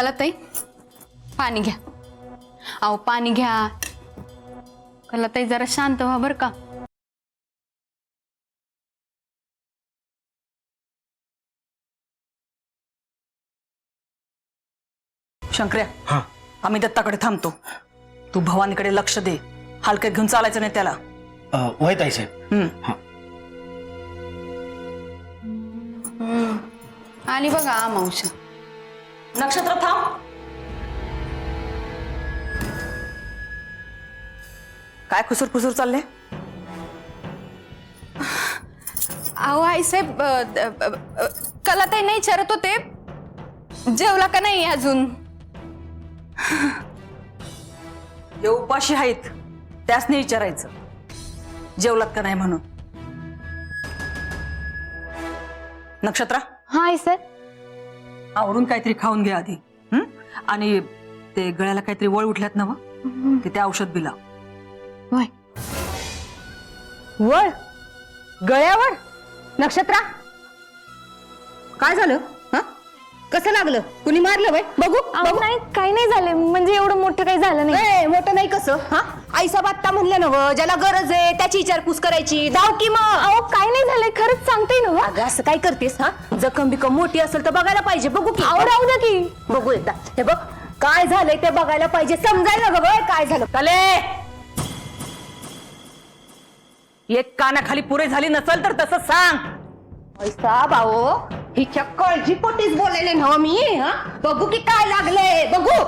कलाताई पाणी घ्या. अहो पाणी घ्या. कलाताई जरा शांत व्हा बर का. शंकर्या, आम्ही दत्ताकडे थांबतो. तू भवानीकडे लक्ष दे. हलक्यात घेऊन चालायचं नाही त्याला. वय ताई साहेब. आली बघा अमावस्या. नक्षत्र थांब. काय खुसूर खुसूर चालले? अहो आईसाहेब कलाताई नाही विचारत होते जेवला का नाही अजून. जे उपाशी आहेत त्यासनी विचारायचं जेवलात का नाही म्हणून. नक्षत्रा, हा आईसाहेब. आवरून काहीतरी खाऊन घे आधी. आणि ते गळ्याला काहीतरी वळ उठल्यात ना ते औषध बिला. होय. वळ गळ्यावर. नक्षत्रा, काय झालं? कसं लागलं? कुणी मारलं बाई? बघू. नाही काही नाही झालं, म्हणजे एवढं मोठं काही झालं नाही. मोठं नाही कसं? आईसाहेब आत्ता म्हणलं ना ज्याला गरज आहे त्याची विचारपूस करायची. धाव की मग. अहो काही नाही झालंय, खरंच सांगते ना. अगं असं काय करतेस? जखम बिकम मोठी असेल तर बघायला पाहिजे. बघू की. राहू द्या की. बघू एकदा. हे बघ काय झालंय ते बघायला पाहिजे. समजायला ग काय झालं. कले, एक कानाखाली पुरे झाली नसल तर तसं सांग. पैसा भाऊ हिच्या काळजी पोटीच बोलायले ना मी. बघू की काय लागलंय. बघू.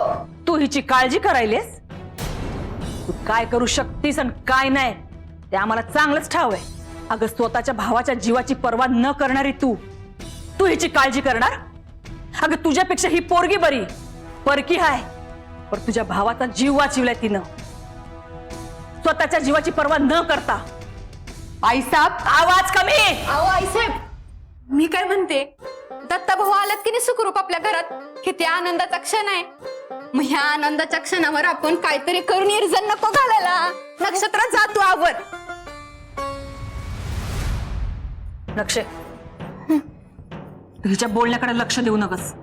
तू हिची काळजी करायलेस. तू काय करू शकतीस आणि काय नाही ते आम्हाला चांगलंच ठाव आहे. अगं स्वतःच्या भावाच्या जीवाची पर्वा न करणारी तू हिची काळजी करणार? अगं तुझ्यापेक्षा ही पोरगी बरी परकी हाय, पण तुझ्या भावाचा जीव वाचवलाय तिनं स्वतःच्या जीवाची पर्वा न करता. आईसाहेब, आवाज कमी. अहो आईसाहेब, मी काय म्हणते, दत्ता भाऊ आलात की नाही सुखरूप आपल्या घरात. किती आनंदाचा क्षण आहे. मग ह्या आनंदाच्या क्षणावर आपण काहीतरी करून निर्जन नको घालायला. नक्षत्र जा तू आवर. लक्ष, हिच्या बोलण्याकडे लक्ष देऊ नकस.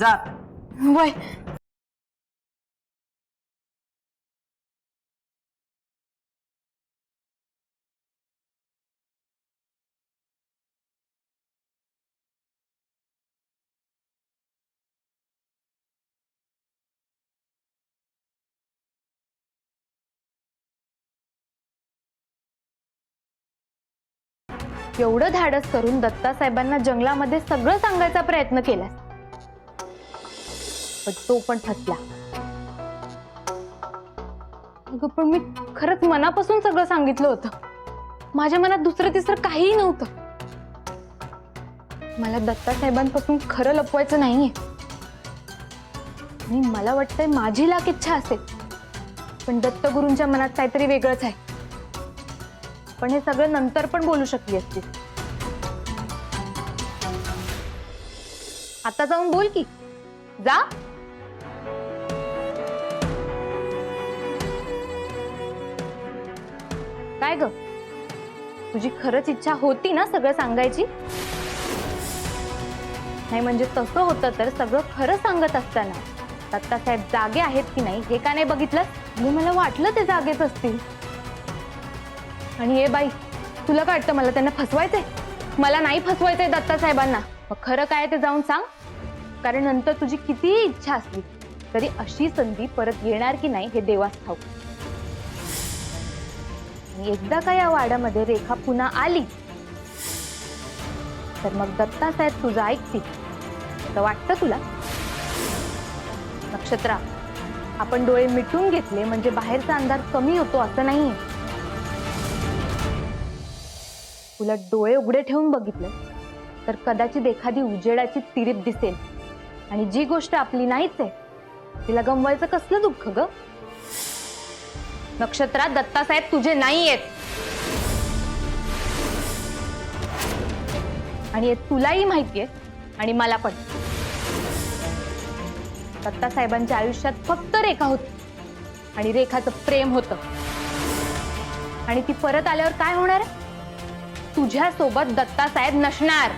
जा. वय. एवढं धाडस करून दत्ता साहेबांना जंगलामध्ये सगळं सांगायचा प्रयत्न केला, पण तो पण फसला. अगं पण मी खरंच मनापासून सगळं सांगितलं होतं. माझ्या मनात दुसरं तिसरं काहीही नव्हतं. मला दत्ता साहेबांपासून खरं लपवायचं नाहीये. आणि मला वाटतंय माझी लाख इच्छा असेल, पण दत्तगुरूंच्या मनात काहीतरी वेगळंच आहे. पण हे सगळं नंतर पण बोलू शकली असती. आता जाऊन बोल की. जा. काय ग, तुझी खरंच इच्छा होती ना सगळं सांगायची? नाही म्हणजे तसं होतं तर सगळं खरं सांगत असताना दत्तासाहेब जागे आहेत की नाही हे का नाही बघितलं? मला वाटलं ते जागेच असतील. आणि हे बाई, तुला काय वाटतं मला त्यांना फसवायचंय? मला नाही फसवायचंय दत्ता साहेबांना. मग खरं काय ते जाऊन सांग, कारण नंतर तुझी कितीही इच्छा असली तरी अशी संधी परत येणार की नाही हे देवास ठाऊक. आणि एकदा का या वाड्यामध्ये रेखा पुन्हा आली तर मग दत्ता साहेब तुझं ऐकतील तर वाटतं तुला? नक्षत्रा, आपण डोळे मिटून घेतले म्हणजे बाहेरचा अंधार कमी होतो असं नाहीये. उलट डोळे उघडे ठेवून बघितलं तर कदाचित एखादी उजेडाची तिरीप दिसेल. आणि जी गोष्ट आपली नाहीच आहे तिला गमवायचं कसलं दुःख ग? नक्षत्रा, दत्तासाहेब तुझे नाही आहेत. आणि हे तुलाही माहितीये आणि मला पण. दत्तासाहेबांच्या आयुष्यात फक्त रेखा होती आणि रेखाचं प्रेम होतं. आणि ती परत आल्यावर काय होणार आहे? तुझ्या सोबत दत्तासाहेब नसणार.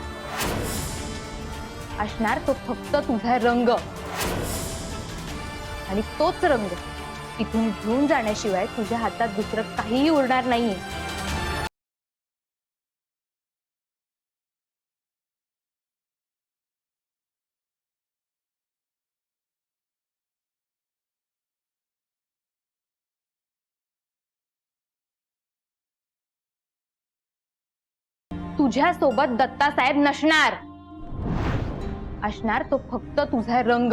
असणार तो फक्त तुझा रंग, आणि तोच रंग इथून घेऊन जाण्याशिवाय तुझ्या हातात दुसरं काहीही उरणार नाहीये. तुझ्या सोबत दत्ता साहेब नसणार, असणार तो फक्त तुझा रंग.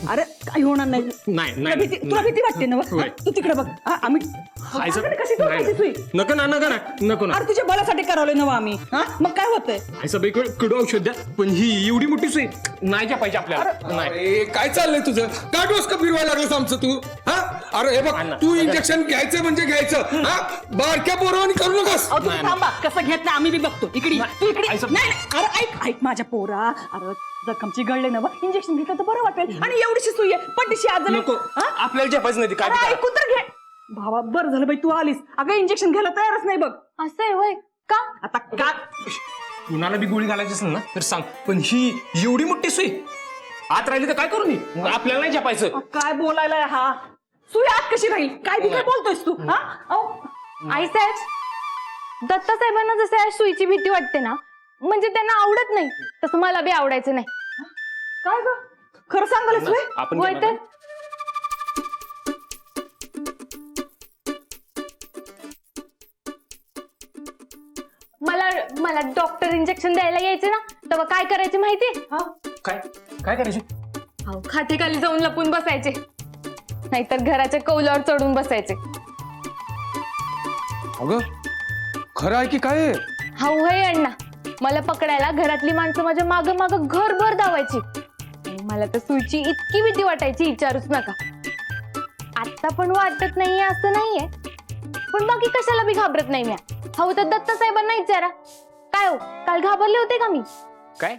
अरे काही होणार नाही. नाही, तुला नाही, भीती तुला नाही. भीती वाटते ना? होय. तू तिकडे बघ. आम्ही आईचं- अगं, कशी तोडायची नाही, सुई? नको ना नको ना नको ना अरे तुझ्या बलासाठी करावलंय ना आम्ही. मग काय होतंय? आईचा बाई कडू औषध द्या, पण ही एवढी मोठी सुई नाही द्या पाहिजे आपल्याला. नाही अरे काय चाललंय तुझं? काय डोसकं फिरवायला लागलंस आमचं तू? हा अरे हे बघ, अण्णा, तू इंजेक्शन घ्यायचं म्हणजे घ्यायचं. हा बारक्या पोरावानी करू नकोस. अहो, तुम्ही थांबा. कसं घेत नाही आम्ही बी बघतो. इकडे ये. तू इकडे ये. आईचं- नाही नाही. अरे ऐक ऐक माझ्या पोरा. अरे जखमची गळले ना इंजेक्शन घेतलं तर बरं वाटेल. आणि एवढीशी सुई आहे पट्टीशी आज नको आपल्याला झेपायचं नाही ती काय बी करा. ऐकून तर घे. भावा बरं झालं बाई तू आलीस. अगं इंजेक्शन घ्यायला तयारच नाही बघ. असं आहे होय का? आता का कुणाला बी गोळी घालायची असेल ना तर सांग, पण ही एवढी मोठी सुई आत राहिली तर काय करू मी? मग आपल्याला नाही झेपायचं. काय बोलायला हा? सुई आत कशी राहील? काय बी काय बोलतोयस तू? हा अहो, आई साहेब, दत्ता साहेबांना जसं या सुईची भीती वाटते ना, म्हणजे त्यांना आवडत नाही, तसं मला बी आवडायचं नाही. काय ग खरं सांगायला सुई? आपण होय घेणार तर. ना? मला मला डॉक्टर इंजेक्शन द्यायला यायचे ना, तेव्हा काय करायचे माहितीये? काय काय करायचे? अहो, खाटेखाली जाऊन लपून बसायचे, नाहीतर घराच्या कौलावर चढून बसायचे. अगं खरं आहे की काय? हा होय अण्णा, मला पकडायला घरातली माणसं माझ्या माग माग घरभर धावायची. आणि मला तर सुईची इतकी भीती वाटायची, विचारूच नका. आता पण वाटत नाहीये असं नाहीये, पण बाकी कशाला बी घाबरत नाही मी. हो तर दत्ता साहेबांना विचारा. काय हो, काल घाबरले होते का मी? काय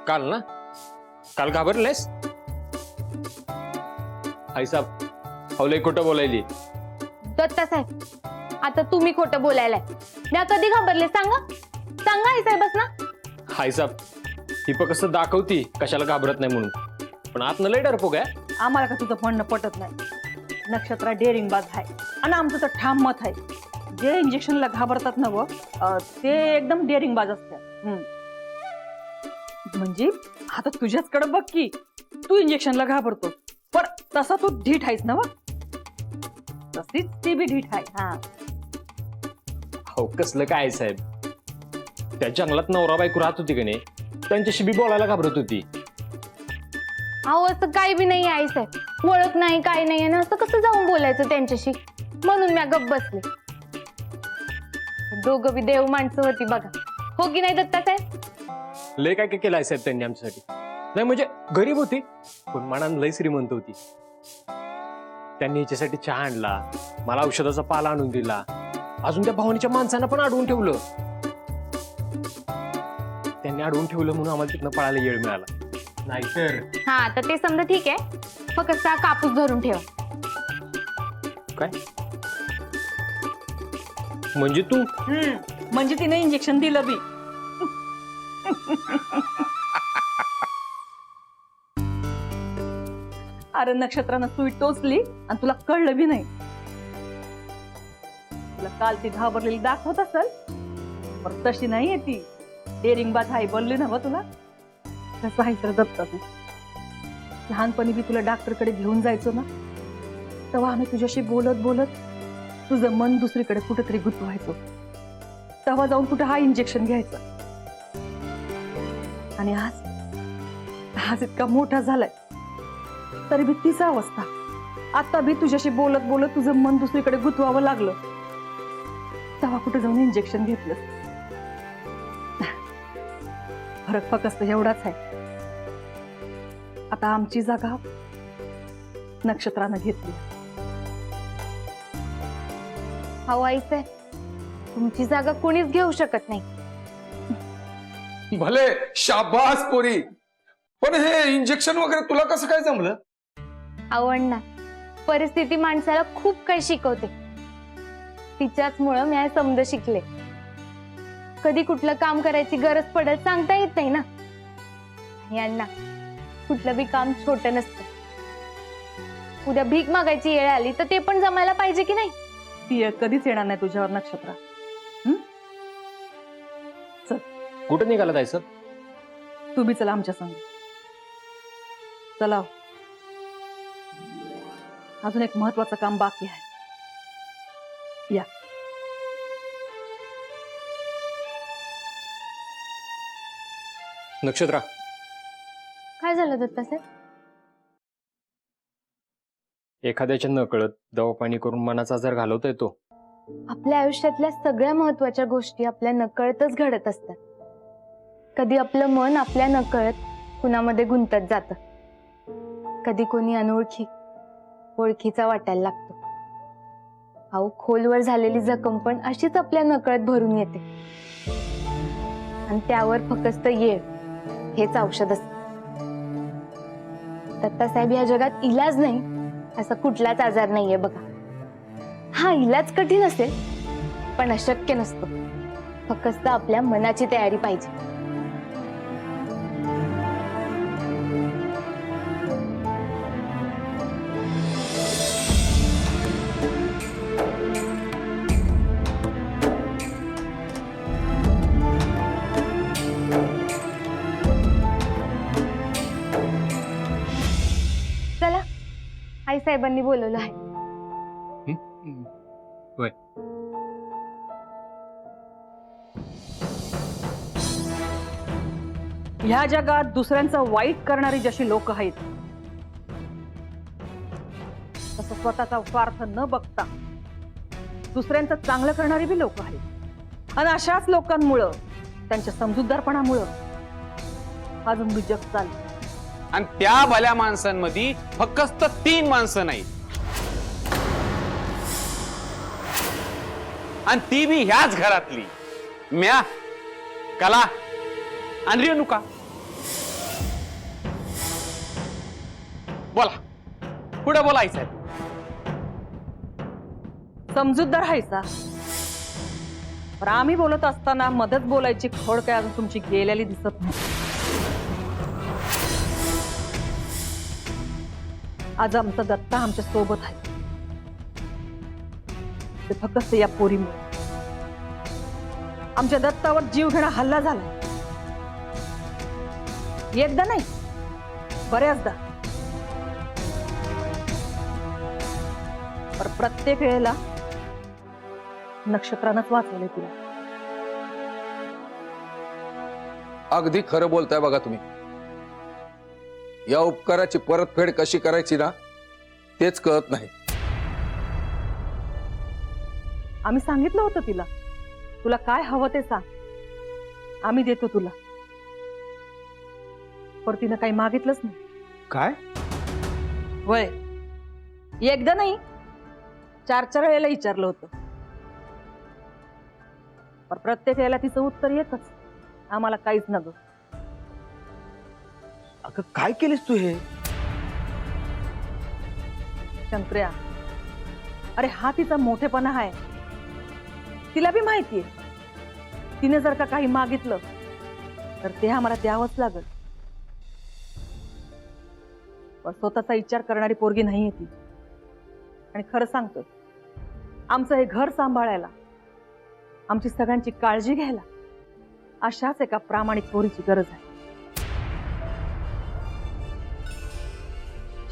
काल ना? काल घाबरलेस? आई साहेब हवलय खोटं बोलायली. दत्ता साहेब, आता तुम्ही खोटं बोलायलाय. मी कधी घाबरले सांगा? सांगा आई साहेबच ना. आई साहेब ही पण कसं दाखवती कशाला घाबरत नाही म्हणून, पण आतनं लय डरपोक आहे. आम्हाला का तुझं म्हणणं पटत नाही. नक्षत्रा डेअरिंग बाज आहे आणि आमचं तर ठाम मत आहे. जे इंजेक्शनला घाबरतात ना व ते एकदम डेअरिंग बाज असतात. म्हणजे आता तुझ्याचकडे बघ की तू इंजेक्शनला घाबरतो, पण तसा तू ढीठ आहेस ना व, तशीच ती बी ढीठ आहे. हा हो कसलं काय साहेब, त्या जंगलात नवरा बायको राहत होती का नाही, त्यांच्याशी बी बोलायला घाबरत होती. अहो असं काही बी नाही आई साहेब, ओळख नाही काय नाही, आणि असं कसं जाऊन बोलायचं त्यांच्याशी, म्हणून मी गप्प बसले. दोघं बी देव माणसं होती बघा, हो की नाही दत्ता साहेब? लय काय काय केलं आहे साहेब त्यांनी आमच्यासाठी. नाही म्हणजे गरीब होती पण मनात लय श्रीमंत होती. त्यांनी हिच्यासाठी चहा आणला, मला औषधाचा पाला आणून दिला, अजून त्या भावनेच्या माणसांना पण अडवून ठेवलं. त्यांनी अडवून ठेवलं म्हणून आम्हाला तिथनं पळायला वेळ मिळाला, नाहीतर हा तर ते समजा ठीक आहे, फक्त हा कापूस धरून ठेवा. काय म्हणजे तू म्हणजे तिने इंजेक्शन दिलं बी. अरे नक्षत्रानं सुई टोचली आणि तुला कळलं बी नाही. तुला काल ती घाबरलेली दाखवत असेल, पण तशी नाहीये ती. डेअरिंग बाज हाय बोलली ना तुला. कसं आहे तर दत्ता तू. लहानपणी बी तुला डॉक्टरकडे घेऊन जायचो ना, तेव्हा आम्ही तुझ्याशी बोलत बोलत तुझं मन दुसरीकडे कुठेतरी गुंतवायचो. तेव्हा जाऊन कुठे हा इंजेक्शन घ्यायचं. आणि आज इतका मोठा झालाय तरी बी तीच अवस्था. आता बी तुझ्याशी बोलत बोलत तुझं मन दुसरीकडे गुंतवावं लागलं, तेव्हा कुठे जाऊन इंजेक्शन घेतलं. फरक फक्त एवढाच आहे, आता आमची जागा नक्षत्रानं घेतली. हो आई साहेब, तुमची जागा कोणीच घेऊ शकत नाही. भले शाबास पोरी, पण हे इंजेक्शन वगैरे तुला कसं काय जमलं? आवडणार परिस्थिती माणसाला खूप काही शिकवते. तिच्याचमुळं मी आज समज शिकले. कधी कुठलं काम करायची गरज पडत सांगता येत नाही ना. यांना कुठलं बी काम छोटं नसतं. उद्या भीक मागायची वेळ आली तर ते पण जमायला पाहिजे की नाही. ती कधीच येणार नाही तुझ्यावर नक्षत्रा. चल कुठं निघाला जायचं? तुम्ही चला आमच्या संग. चला हो. अजून एक महत्वाचं काम बाकी आहे. या. नक्षत्रा, काय झालं दत्तासाहेब? एखाद्याच्या नकळत दवापाणी करून मनाचा आजार घालवता येतो. आपल्या आयुष्यातल्या सगळ्या महत्वाच्या गोष्टी आपल्या नकळतच घडत असतात. कधी आपलं मन आपल्या नकळत कुणामध्ये गुंतत जातं. कधी कोणी अनोळखी ओळखीचा वाटायला लागतो. अहो, खोलवर झालेली जखम पण अशीच आपल्या नकळत भरून येते. आणि त्यावर फक्त येळ हेच औषध असतं. दत्तासाहेब, या जगात इलाज नाही असा कुठलाच आजार नाहीये बघा. हा, इलाज कठीण असेल पण अशक्य नसतो. फक्त आपल्या मनाची तयारी पाहिजे. चला, आई साहेबांनी बोलवलं आहे. होय. ह्या जगात दुसऱ्यांचं वाईट करणारी जशी लोक आहेत, तसं स्वतःचा स्वार्थ न बघता दुसऱ्यांचं चांगलं करणारी बी लोक आहेत. आणि अशाच लोकांमुळं, त्यांच्या समजूतदारपणामुळं अजून बी जग चाललं. आणि त्या भल्या माणसांमध्ये फक्त 3 माणसं नाही, आणि ती बी ह्याच घरातली. म्या, कला आणि रेणुका. बोला, पुढे बोलायचंय. समजूतदार आहे सा. पण आम्ही बोलत असताना मदत बोलायची खोड काय अजून तुमची गेलेली दिसत नाही. आज आमचा दत्ता आमच्या सोबत आहे, ते फक्त या पोरीमुळे. आमच्या दत्तावर जीव घेणा हल्ला झाला. एकदा नाही, बऱ्याचदा. पर प्रत्येक वेळेला नक्षत्रानंच वाचवले तिला. अगदी खरं बोलताय बघा तुम्ही. या उपकाराची परतफेड कशी करायची ना, तेच कळत नाही. आम्ही सांगितलं होतं तिला, तुला काय हवं ते सांग, आम्ही देतो तुला. पर तिनं काही मागितलंच नाही. काय? वय एकदा नाही, 4 वेळेला विचारलं होतं. पर प्रत्येक वेळेला तिचं उत्तर एकच, आम्हाला काहीच नग. अगं काय केलीस तू हे? शंकर्या, अरे हा तिचा मोठेपणा आहे. तिला बी माहितीये, तिने जर का काही मागितलं तर ते आम्हाला द्यावंच लागल. पण स्वतःचा विचार करणारी पोरगी नाहीये ती. आणि खरं सांगतो, आमचं हे घर सांभाळायला, आमची सगळ्यांची काळजी घ्यायला अशाच एका प्रामाणिक पोरीची गरज आहे.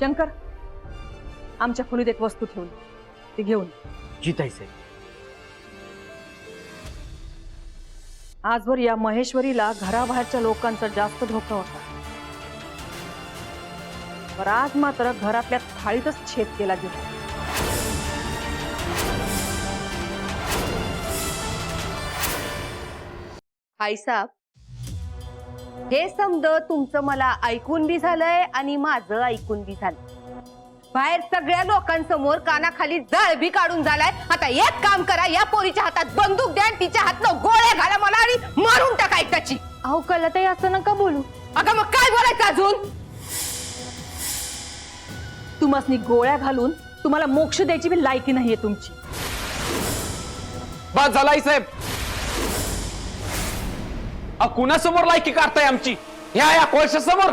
शंकर, आमच्या खोलीत एक वस्तू ठेवली, ती घेऊन. जितायचंय. आजवर या महेश्वरीला घराबाहेरच्या लोकांचा जास्त धोका होता. पर आज मात्र घरातल्या थाळीतच छेद केला गेला. आई साहेब, हे समज तुमचं मला ऐकून बी झालंय आणि माझं ऐकून बी झालं. बाहेर सगळ्या लोकांसमोर कानाखाली जाळ बी काढून झालाय. आता एक काम करा, या पोरीच्या हातात बंदूक द्या आणि तिच्या हातनं गोळ्या घाला मला आणि मारून टाका एकदाची. अहो कलाताई असं नका बोलू. अगं मग काय बोलायचं अजून? तुम्हासनी गोळ्या घालून तुम्हाला मोक्ष द्यायची बी लायकी नाहीये तुमची. बस झाला आई साहेब. कुणासमोर लायकी काढताय आमची? ह्या कोळशासमोर?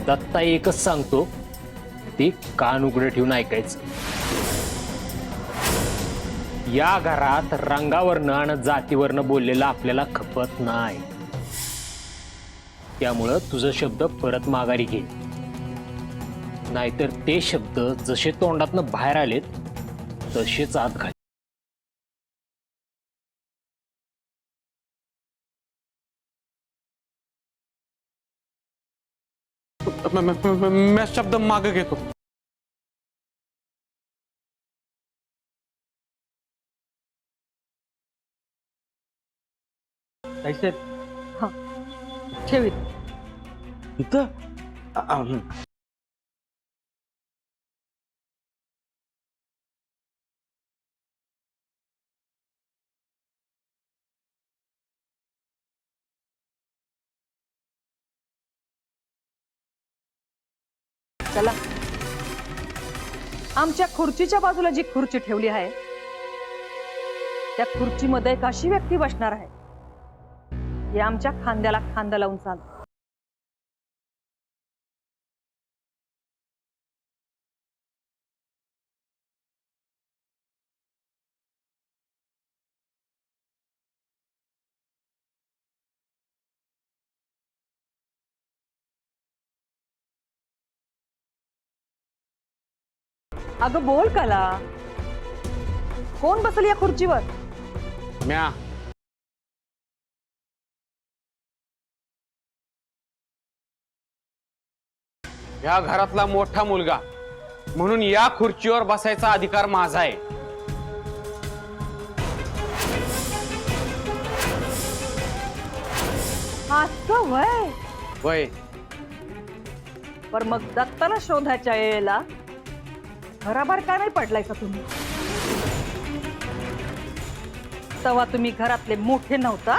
दत्ता एकच सांगतो, ते कान उघडे ठेवून ऐकायचं. या घरात रंगावरनं आणि जातीवरनं बोललेलं आपल्याला खपत नाही. त्यामुळं तुझं शब्द परत माघारी घे, नाहीतर ते शब्द जसे तोंडातनं बाहेर आलेत तसेच आत घाल. मी शब्द मागे घेतो. ताईसाहेब ठेवीत. इथं चला, आमच्या खुर्चीच्या बाजूला जी खुर्ची ठेवली आहे त्या खुर्चीमध्ये एक अशी व्यक्ती बसणार आहे ही आमच्या खांद्याला खांदा लावून चाल. अगं बोल कला, कोण बसल या खुर्चीवर? म्या. या घरातला मोठा मुलगा म्हणून या खुर्चीवर बसायचा अधिकार माझा आहे. असं वय. वय. पर मग दत्ताला शोधायच्या वेळेला घराबाहेर का नाही पडलायचा तुम्ही? तेव्हा तुम्ही घरातले मोठे नव्हता?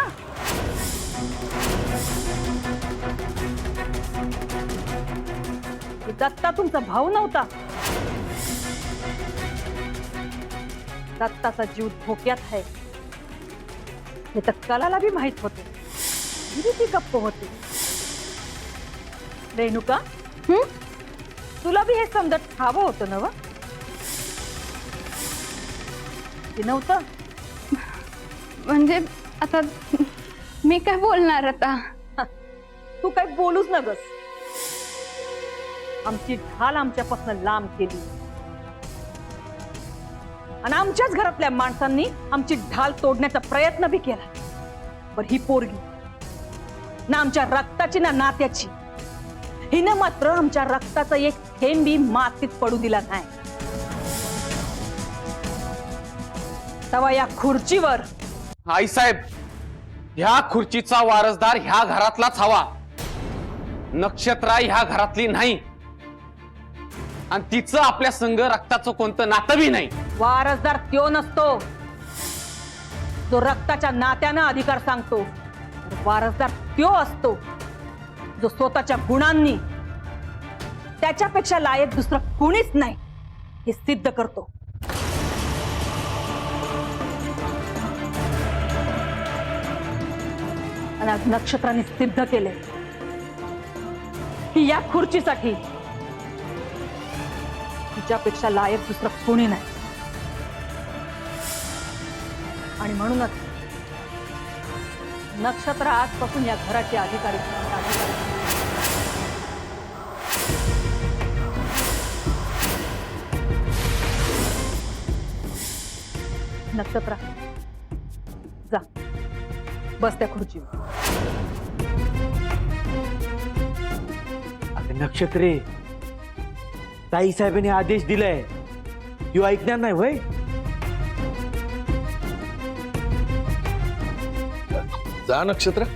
दत्ता तुमचा भाऊ नव्हता? दत्ताचा जीव धोक्यात आहे हे तर कलाला बी माहित होते, ती गप्प होती. रेणुका, तुला बी हे समजत हवं होतं ना? ते नव्हतं म्हणजे आता मी काय बोलणार आता? तू काय बोलूच न गस. आमची ढाल आमच्यापासून लांब केली आणि आमच्याच घरातल्या माणसांनी आमची ढाल तोडण्याचा प्रयत्न बी केला. पण ही पोरगी ना आमच्या रक्ताची ना नात्याची, हिनं मात्र आमच्या रक्ताचा एक थेंबी मातीत पडू दिला नाही. तेव्हा या खुर्चीवर आई साहेब, ह्या खुर्चीचा वारसदार ह्या घरातलाच हवा. नक्षत्रा ह्या घरातली नाही आणि तिचं आपल्या संघ रक्ताचं कोणतं नातं बी नाही. वारसदार त्यो नसतो जो रक्ताच्या नात्यानं अधिकार सांगतो. वारसदार त्यो असतो जो स्वतःच्या गुणांनी त्याच्यापेक्षा लायक दुसरं कुणीच नाही हे सिद्ध करतो. आणि आज नक्षत्राने सिद्ध केले की या खुर्चीसाठी तिच्यापेक्षा लायक दुसरं कोणी नाही. आणि म्हणूनच नक्षत्र आजपासून या घराचे अधिकारी. नक्षत्र जा, बस त्या खुर्चीवर. अगं नक्षत्रे, ताई साहेबांनी आदेश दिलाय, तू ऐकणार नाही वय? जा नक्षत्र.